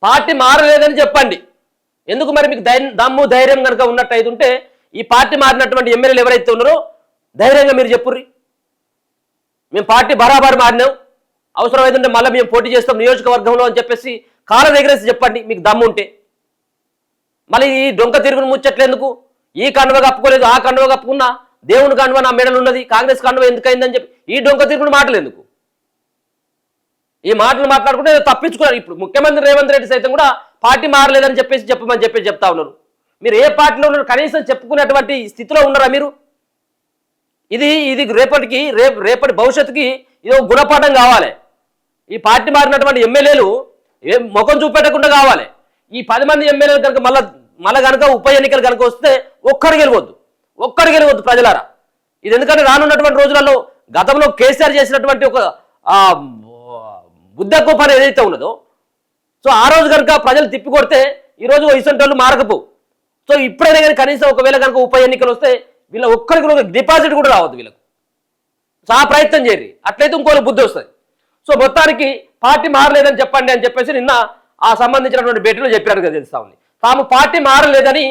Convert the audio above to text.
Party మారలేదని చెప్పండి. ఎందుకు మరి మీకు దమ్ము ధైర్యం కనుక ఉన్నట్టయితే ఉంటే ఈ పార్టీ మారినటువంటి ఎమ్మెల్యేలు ఎవరైతే ఉన్నారో ధైర్యంగా మీరు చెప్పుర్రి, మేము పార్టీ బరాబర్ మారినాం, అవసరమైతుంటే మళ్ళీ మేము పోటీ చేస్తాం నియోజకవర్గంలో అని చెప్పేసి కాళ్ళ దగ్గరేసి చెప్పండి మీకు దమ్ము ఉంటే. మళ్ళీ ఈ డొంక తిరుగును ముచ్చట్లేందుకు? ఈ కండువ కప్పుకోలేదు, ఆ కండువ కప్పుకున్నా, దేవుని కండువ నా మెడలు ఉన్నది, కాంగ్రెస్ కండువ ఎందుకైందని చెప్పి ఈ డొంక తిరుగుడు మాటలు ఎందుకు? ఈ మాటలు మాట్లాడుకుంటే తప్పించుకున్నారు. ఇప్పుడు ముఖ్యమంత్రి రేవంత్ రెడ్డి సైతం కూడా పార్టీ మారలేదని చెప్పమని చెప్తా ఉన్నారు. మీరు ఏ పార్టీలో ఉన్నారు కనీసం చెప్పుకునేటువంటి స్థితిలో ఉన్నారా మీరు? ఇది రేపటి భవిష్యత్తుకి ఇది గుణపాఠం కావాలి. ఈ పార్టీ మారినటువంటి ఎమ్మెల్యేలు ముఖం చూపెట్టకుండా కావాలి. ఈ 10 మంది ఎమ్మెల్యేలు కనుక మళ్ళా కనుక ఉప ఎన్నికలు కనుక వస్తే ఒక్కరు గెలవద్దు ప్రజలారా. ఇది ఎందుకంటే రానున్నటువంటి రోజులలో గతంలో కేసీఆర్ చేసినటువంటి ఒక బుద్ధ కోపం ఏదైతే ఉన్నదో, సో ఆ రోజు కనుక ప్రజలు తిప్పి కొడితే ఈరోజు ఇసంటోళ్ళు మారకపోవు. సో ఇప్పుడైనా కానీ కనీసం ఒకవేళ కనుక ఉప ఎన్నికలు వస్తే వీళ్ళ ఒక్కరికి డిపాజిట్ కూడా రావద్దు వీళ్ళకు. సో ఆ ప్రయత్నం చేయరు, అట్లయితే ఇంకోళ్ళు బుద్ధి వస్తుంది. సో మొత్తానికి పార్టీ మారలేదని చెప్పండి అని చెప్పేసి నిన్న ఆ సంబంధించినటువంటి భేటీలో చెప్పారు కదా తెలుస్తా ఉంది. తాము పార్టీ మారలేదని